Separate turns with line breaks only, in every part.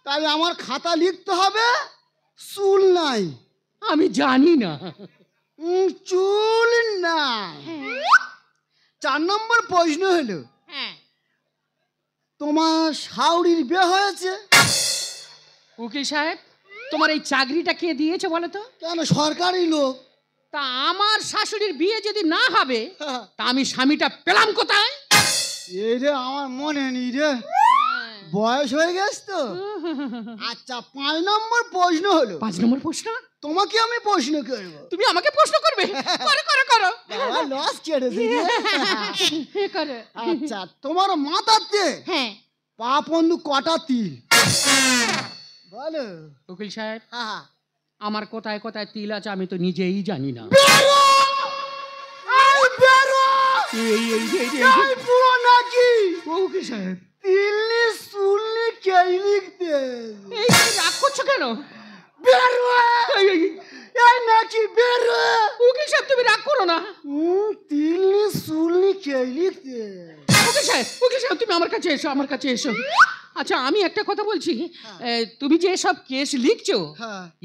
তাই আমার খাতা লিখতে হবে চুল নাই।
আমি জানি না।
চুল নাই। 4 নম্বর প্রশ্ন হলো, তোমার শাওরির বিয়ে হয়েছে?
উকিল সাহেব, তোমার এই চাকরিটা কে দিয়েছে বলো তো?
কেন, সরকারি লোক।
তা আমার শাশুড়ির বিয়ে যদি না হবে তা আমি স্বামীটা পেলাম কোথায়?
এই রে আমার মনে নেই রে, বয়স হয়ে গেছে তো। আচ্ছা 5 নম্বর প্রশ্ন হলো।
5 নম্বর প্রশ্ন?
তোমাকে আমি প্রশ্ন করব।
তুমি আমাকে প্রশ্ন করবে? করো করো করো।
বাবা লস কেটেছে
করো।
আচ্ছা তোমার মাথাতে পা পন্দু কটা তিল বলো?
উকিল সাহেব, আমার কোথায় কোথায় তিল আছে আমি তো নিজেই জানি না।
পুরো নাকি
উকিল সাহেব,
তিলনি সুলনি কে লিখতে?
এই রাগ করছো কেন?
এই নাকি বেরো।
উকিল সাহেব তুমি রাগ করো না।
তিলনি সুলনি কে লিখতে?
উকিল সাহেব তুমি আমার কাছে এসো, আমার কাছে এসো। আচ্ছা আমি একটা কথা বলছি, তুমি যে সব কেস লিখছো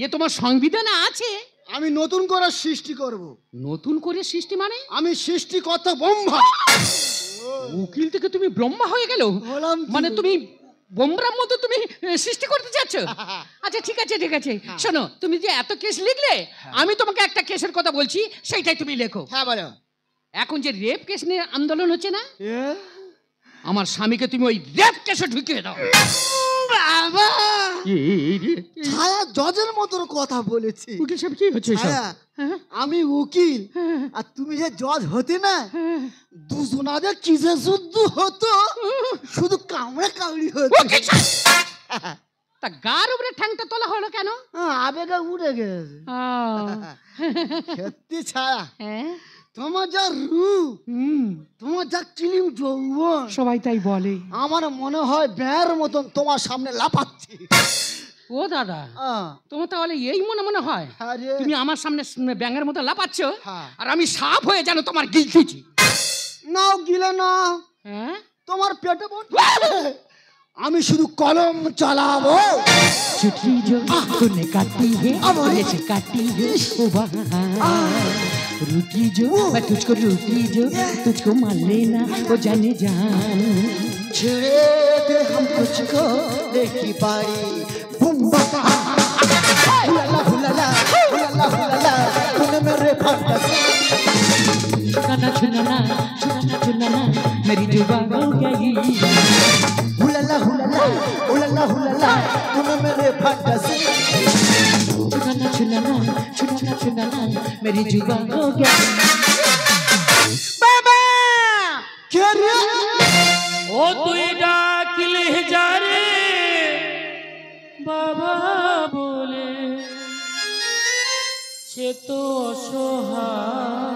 এ তোমার সংবিধানে আছে?
আমি নতুন করে সৃষ্টি করব।
নতুন করে সৃষ্টি মানে?
আমি সৃষ্টিকর্তা ব্রহ্মা।
উকিল থেকে তুমি ব্রহ্মা হয়ে গেল? মানে তুমি ব্রহ্মার মতো তুমি সৃষ্টি করতে চাচ্ছ? আচ্ছা ঠিক আছে ঠিক আছে, শোনো তুমি যে এত কেস লিখলে আমি তোমাকে একটা কেসের কথা বলছি, সেইটাই তুমি লেখো।
হ্যাঁ বলো।
এখন যে রেপ কেস নিয়ে আন্দোলন হচ্ছে না, আমার স্বামীকে তুমি ওই রেপ কেসে ঢুকিয়ে দাও।
বাবা ছায়া জজের মতো কথা বলেছি।
উকিল সাহেব কি হচ্ছে?
আমি উকিল আর তুমি যে জজ হতে না, দুজনাদের কিসে যুদ্ধ হতো, শুধু কামড়ে কামড়ি হতো।
তা গার উপরে ঠ্যাংটা তোলা হলো কেন?
আবেগে উড়ে গেছে সত্যি। ছায়া তোমার যা রূপ, তোমার যা চিলিম যৌবন,
সবাই তাই বলে।
আমার মনে হয় ব্যার মতন তোমার সামনে লাফাচ্ছি।
ও দাদা, তোমার তাহলে এই মনে মনে হয় তুমি আমার সামনে ব্যাঙের মতো লাফাচ্ছ আর আমি সাপ হয়ে যেন তোমার গিলতেছি।
নাও গিলে না, তোমার পেটে আমি শুধু কলম চালাবো।
ছুটি जो तूने काटी है ऐसे काटी है ओ रूठी जो मैं तुझको रूठी जो तुझको मान लेना वो जाने जान।
छेड़े दे हम तुझको देखी पारी बूम बाबा हुलाला हुलाला हुलाला हुलाला तूने मेरे फंटासी
छुनाना छुनाना छुनाना छुनाना मेरी जुबान हो गई।
हुलाला हुलाला हुलाला हुलाला तूने मेरे फंटासी
छुनाना छुनाना छुनाना छुनाना मेरी जुबान हो गई। बाबा
क्या रे?
ओ तुई डाकिले जा रे बाबा बोले সে তো অসহায়।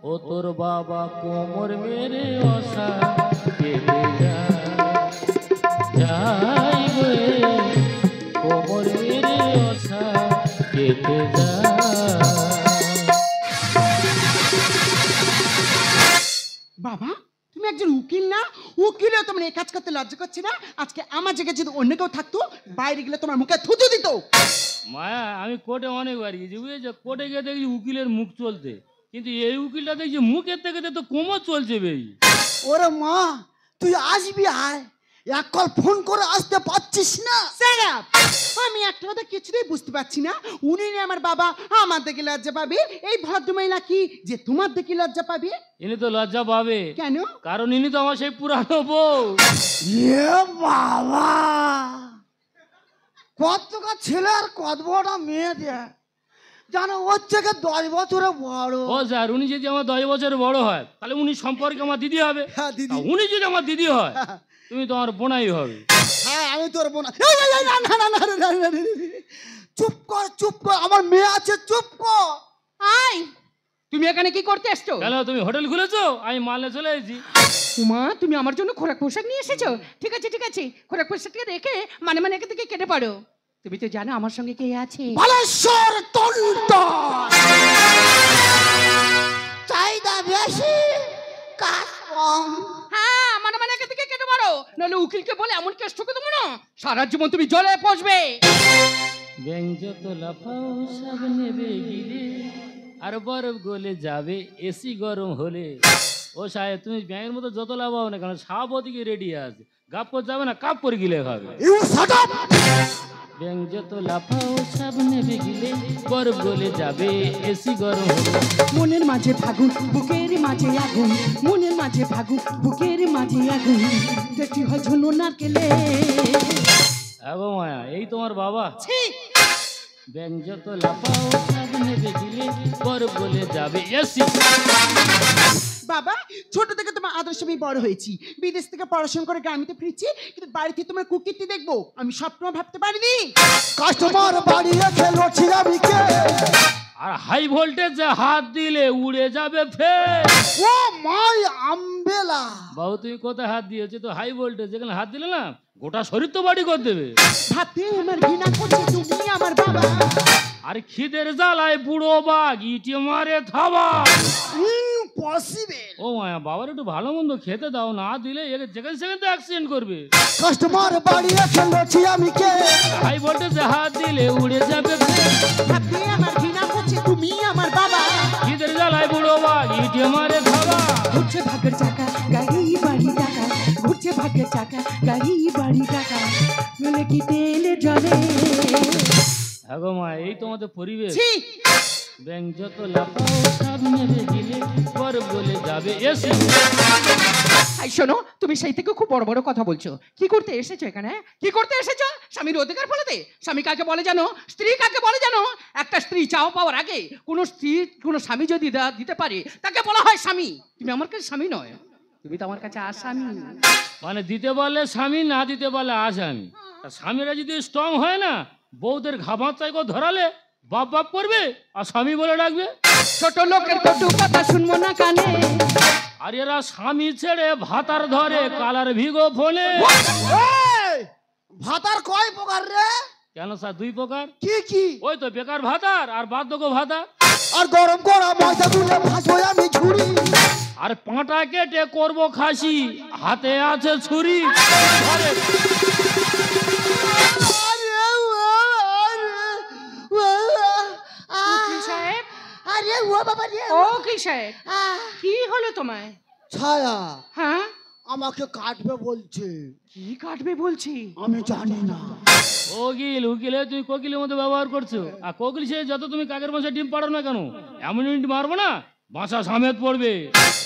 ও তোর বাবা কোমর মেরে অসা কেটে যাই রে, কোমর মেরে অসা কেটে বাবা তুমি একজন উকিল না? উকিলও তোমার এই কাজ করতে লজ্জা করছে না? আজকে আমার জায়গায় যদি অন্য কেউ থাকতো বাইরে গেলে তোমার মুখে থুতু দিত।
মায়া আমি কোর্টে অনেকবার গেছি বুঝেছো, কোর্টে গিয়ে দেখছি উকিলের মুখ চলতে, কিন্তু এই উকিলটা দেখছি মুখের থেকে তো কোমর চলছে বেই।
ওরে মা তুই আসবি, আয়, এক কল ফোন করে আসতে পারছিস না?
আমি একটা কথা কিছুতেই বুঝতে পারছি না, উনি আমার বাবা আমার দেখে লজ্জা পাবে, এই ভদ্রমহিলা কি যে তোমার দেখে লজ্জা পাবে?
ইনি তো লজ্জা পাবে।
কেন?
কারণ ইনি তো আমার সেই পুরানো বউ।
বাবা কতটা ছেলে আর কত বড় মেয়ে দেয় জানো, ওর থেকে 10 বছরে বড়।
ও স্যার উনি যদি আমার 10 বছরের বড় হয় তাহলে উনি সম্পর্কে আমার দিদি হবে।
হ্যাঁ দিদি।
উনি যদি আমার দিদি হয় তুমি তো আমার বোনাই হবে।
হ্যাঁ আমি তোর বোন। চুপ কর চুপ কর, আমার মেয়ে আছে, চুপ কর।
আয় তুমি এখানে কি করতে এসছো?
কেন তুমি হোটেল খুলেছো? আমি মালে চলে এসেছি।
উমা তুমি আমার জন্য খোরাক পোশাক নিয়ে এসেছো? ঠিক আছে ঠিক আছে, খোরাক পোশাকটা রেখে মানে মানে এখান থেকে কেটে পড়ো। তুমি তো জানো আমার সঙ্গে কে আছে?
বালেশ্বর তন্ত। চাহিদা বেশি কাজ কম।
হ্যাঁ মানে মানে এখান থেকে কেটে পড়ো। করো, নাহলে উকিলকে বলে এমন কেস ঠুকে দেবো না সারা জীবন তুমি জলে পচবে।
ব্যাং যত লাফাও সব নেবে গিলে, আর বরফ গলে যাবে এসি গরম হলে। ও সাহেব, তুমি ব্যাঙের মতো যত লাফাও না কেন, সাপ ওদিকে রেডি আছে, গাপ করে যাবে না, কাপ করে গিলে খাবে।
You shut up.
ব্যাং যত লাফাও সব নেবে গিলে, বরফ গলে যাবে এসি গরম হলে।
মনের মাঝে ফাগুন বুকের মাঝে আগুন, মনের মাঝে ফাগুন বুকের মাঝে আগুন, দেখি হয় ঝুনো নারকেলে।
আগো মায়া, এই তোমার বাবা? ব্যাং যত লাফাও সব নেবে গিলে, বরফ গলে যাবে এসি।
বাবা, ছোট থেকে তোমার আদর্শ আমি বড় হয়েছি, বিদেশ থেকে পড়াশোনা করে গ্রামে ফিরছি, কিন্তু বাড়িতে তোমার কুকীর্তি দেখবো আমি স্বপ্ন ভাবতে পারিনি।
কাস্টমার বাড়ি রেখে লড়ছি আমি কে?
আর হাই ভোল্টেজে হাত দিলে উড়ে যাবে ফের।
ও মাই আমবেলা।
বাবু, তুমি কোথায় হাত দিয়েছো? তো হাই ভোল্টেজ, যেখানে হাত দিলে না গোটা শরীর তো বাড়ি করে দেবে।
ভাবতে আমার ঘৃণা করছে তুমি আমার বাবা।
আর খিদের জ্বালায় বুড়ো বাঘ ইটে মারে থাবা।
ইম্পসিবল।
ও মায়া, বাবার একটু ভালো মন্দ খেতে দাও, না দিলে একে যেখানে সেখানে তো অ্যাক্সিডেন্ট করবে।
কাস্টমার বাড়ি রেখে লড়ছি আমি কে?
হাই ভোল্টেজে হাত দিলে উড়ে যাবে ফের।
ভাবতে আমার ঘৃণা করছে তুমি আমার বাবা।
খিদের জ্বালায় বুড়ো বাঘ ইটে মারে থাবা।
ঘুরছে ভাগের চাকা গাড়ি বাড়ি টাকা, ঘুরছে ভাগের চাকা গাড়ি বাড়ি টাকা, মেলে কি তেলে জলে।
হ্যাঁ গো মা, এই তোমাদের পরিবেশ।
ছি,
ব্যাং যত লাফাও সব নেবে গিলে, বরফ গলে যাবে এসি।
এই শোনো, তুমি সেই থেকে খুব বড় বড় কথা বলছো। কি করতে এসেছো এখানে? কি করতে এসেছো? স্বামীর অধিকার ফলাতে? স্বামী কাকে বলে জানো? স্ত্রী কাকে বলে জানো? একটা স্ত্রী চাও পাওয়ার আগে কোনো স্বামী যদি দিতে পারে তাকে বলা হয় স্বামী। তুমি আমার কাছে স্বামী নয়, তুমি তো আমার কাছে আসামি।
মানে দিতে বলে স্বামী, না দিতে বলে আসামি। তা স্বামীরা যদি স্ট্রং হয় না, বউদের ঘামার চাই ধরালে বাপ বাপ করবে আর স্বামী বলে ডাকবে।
ছোট লোকের কটু কথা শুনবো না কানে।
আর এরা স্বামী ছেড়ে ভাতার ধরে কালার ভিগো ফোনে।
এই, ভাতার কয় প্রকার রে?
কেন স্যার, 2 প্রকার।
কি কি?
ওই তো বেকার ভাতার আর বার্ধক্য ভাতা।
আর গরম করা ময়দা গুলে ভাসবো আমি ঝুড়ি।
আর পাঁটা কেটে করব খাসি, হাতে আছে ছুরি। ঘরে
উকিল সাহেব,
আরে ও বাবা রে।
ও উকিল সাহেব, কি হলো তোমায়?
ছায়া
হ্যাঁ,
আমাকে কাটবে বলছে।
কি কাটবে বলছি?
আমি জানি না।
উকিলে তুমি কোকিলের মতো ব্যবহার করছো। আর কোকিল সে যত তুমি কাকের বাসায় ডিম পাড়ো না কেন, এমন ডিম মারবো না বাসা সামেত পড়বে।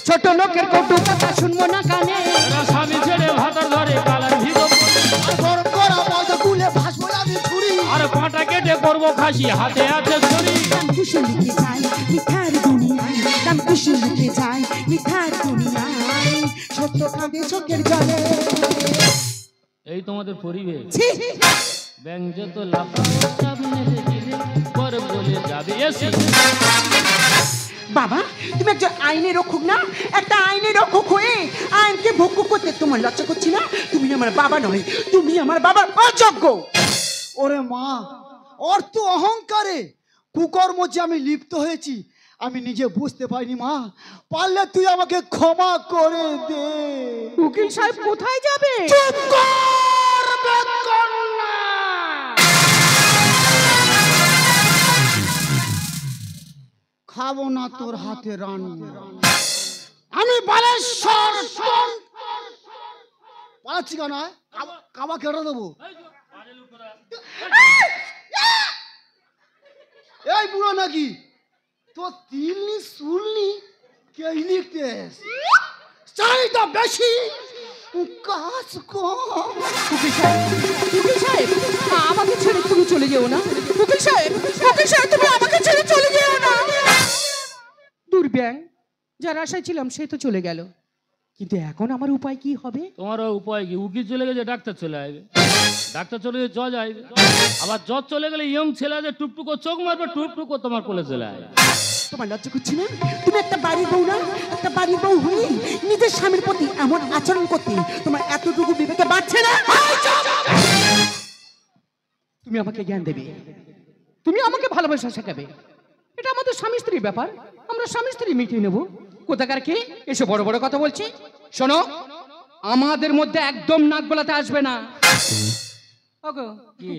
ছোট লোকের কটু কথা শুনবো না কানে।
এরা স্বামী ছেড়ে ভাতার ধরে কালার ভিগো ফোনে।
আর গরম করা ময়দা গুলে ভাসবো আমি ঝুড়ি।
আর পাঁটা কেটে করব খাসি, হাতে আছে ছুরি।
দাম কুশল লিখে যায় মিঠার দুনিয়ায়, দাম কুশল লিখে যায় মিঠার দুনিয়ায়, সত্য কাঁদে চোখের জলে।
এই তোমাদের পরিবেশ।
ছি,
ব্যাং যত লাফাও সব নেবে গিলে, বরফ গলে যাবে এসি।
বাবা, তুমি একজন আইনের রক্ষক না? একটা আইনের রক্ষক হয়ে আইনকে ভক্ষু করতে তোমার লজ্জা করছি না? তুমি আমার বাবা নয়, তুমি আমার বাবার অযোগ্য।
ওরে মা, অর্থ অহংকারে কুকর্ম যে আমি লিপ্ত হয়েছি আমি নিজে বুঝতে পারিনি মা। পারলে তুই আমাকে ক্ষমা করে দে।
উকিল সাহেব কোথায় যাবে?
চুপ কর বেকন্না। খাবো না তোর হাতে রান্না। আমি বালেশ্বর পালাচ্ছি কেন? কাবা কেটে দেবো। এই বুড়ো নাকি তো তিলনি সুলনি কে লিখতে চাহিদা বেশি কাজ কম।
উকিল সাহেব, উকিল সাহেব, আমাকে ছেড়ে তুমি চলে যেও না। উকিল সাহেব, উকিল সাহেব, তুমি আমাকে ছেড়ে চলে যেও না। দুর্ব্যাং, যার আশায় ছিলাম সে তো চলে গেল, কিন্তু এখন আমার উপায় কি হবে?
তোমার উপায় কি? উকিল চলে গেছে, ডাক্তার চলে আসবে। ডাক্তার চলে গেলে জজ আসবে। আবার জজ চলে গেলে ইয়ং ছেলে আছে, টুকটুকো চোখ মারবে, টুকটুকো তোমার কোলে চলে আসবে।
তোমার লজ্জা করছি না? তুমি একটা বাড়ির বউ না? একটা বাড়ির বউ হয়ে নিজের স্বামীর প্রতি এমন আচরণ করতে তোমার এতটুকু বিবেকে বাড়ছে না?
তুমি আমাকে জ্ঞান দেবে, তুমি আমাকে ভালোবাসা শেখাবে। এটা আমাদের স্বামী স্ত্রীর ব্যাপার, আমরা স্বামী স্ত্রী মিটিয়ে নেবো। কোথাকার কে এসে বড় বড় কথা বলছি? শোনো, আমাদের মধ্যে একদম নাক গলাতে আসবে না। ওগো
কি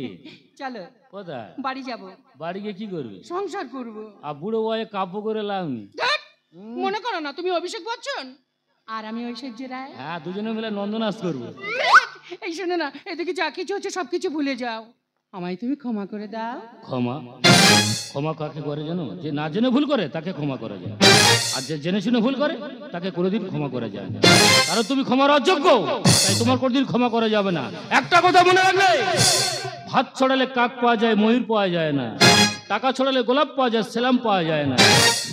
চলো
কোথায়?
বাড়ি যাব।
বাড়ি গিয়ে কি করবি?
সংসার করব।
আর বুড়ো বয়ে কাব্য করে লাভ নেই।
ধ্যাৎ, মনে করো না তুমি অভিষেক বচ্চন আর আমি ঐশ্বর্য রায়।
হ্যাঁ, দুজনে মিলে নন্দনাচ করবো।
এই শোনো না, এদিকে যা কিছু হচ্ছে সবকিছু ভুলে যাও, আমায় তুমি ক্ষমা করে দাও।
ক্ষমা? ক্ষমা কাকে করে জানো? যে না জেনে ভুল করে তাকে ক্ষমা করা যায়, আর যে জেনে শুনে ভুল করে তাকে কোনোদিন ক্ষমা করা যায় না। কারণ তুমি ক্ষমার অযোগ্য, তাই তোমার কোনোদিন ক্ষমা করা যাবে না। একটা কথা মনে রাখলে, ভাত ছড়ালে কাক পাওয়া যায়, ময়ূর পাওয়া যায় না। টাকা ছড়ালে গোলাপ পাওয়া যায়, সেলাম পাওয়া যায় না।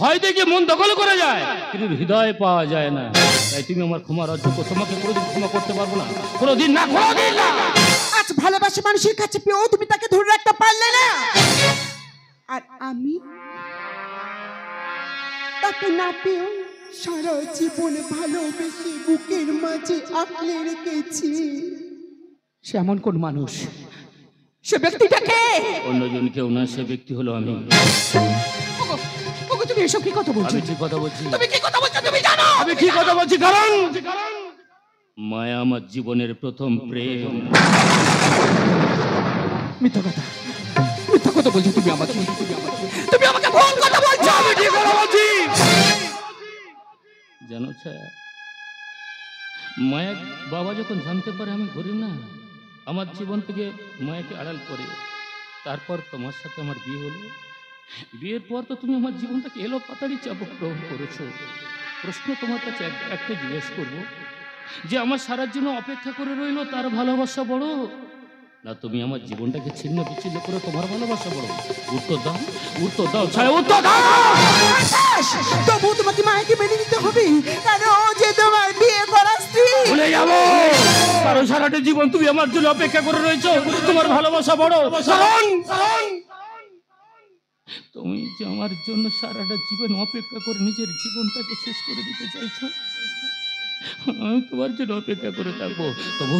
ভয় দেখে মন দখল করে যায়, কিন্তু হৃদয় পাওয়া যায় না। তাই তুমি আমার ক্ষমার অযোগ্য, তোমাকে কোনোদিন ক্ষমা করতে পারবো না, কোনোদিন না, কোনোদিন না।
আজ ভালোবাসা মানুষের কাছে পেয়েও তুমি তাকে ধরে রাখতে পারলে না, আর আমি তাকে না পেয়েও সারা জীবন ভালোবেসে বুকের মাঝে আঁকলে রেখেছি।
সে এমন কোন মানুষ? সে ব্যক্তিটাকে
অন্যজন কেউ না, সে ব্যক্তি হলো আমি।
ওগো তুমি এসব কি কথা বলছো?
আমি ঠিক কথা বলছি।
তুমি কি কথা বলছো তুমি জানো?
আমি কি কথা বলছি? কারণ মায়া আমার জীবনের প্রথম প্রেম।
মিথ্যা কথা, মিথ্যা কথা বলছো তুমি আমাকে, তুমি আমাকে ভুল কথা বলছো।
আমি ঠিক কথা বলছি। জানো ছায়া, মায়া বাবা যখন জানতে পারে আমি ঘুরি না, আমার জীবন থেকে মায়াকে আড়াল করে, তারপর তোমার সাথে আমার বিয়ে হলো। বিয়ের পর তো তুমি আমার জীবনটাকে এলো পাতাড়ি চাবুক গ্রহণ করেছো। প্রশ্ন তোমার কাছে একটা জিজ্ঞেস করবো, যে আমার সারার জন্য অপেক্ষা করে রইলো তার ভালোবাসা বড়, না তুমি আমার জীবনটাকে ছিন্ন বিচ্ছিন্ন করে তোমার ভালোবাসা বড়? উত্তর দাও, উত্তর দাও ছায়া, উত্তর দাও।
তবু তোমাকে মায়াকে মেনে নিতে হবে, কারণ ও যে তোমার বিয়ে করা স্ত্রী।
ভুলে যাবো, কারণ সারাটা জীবন তুমি আমার জন্য অপেক্ষা করে রয়েছো, তোমার ভালোবাসা বড়। কারণ তুমি যে আমার জন্য সারাটা জীবন অপেক্ষা করে নিজের জীবনটাকে শেষ করে দিতে চাইছো, আমি তোমার জন্য অপেক্ষা করে থাকবো। তবু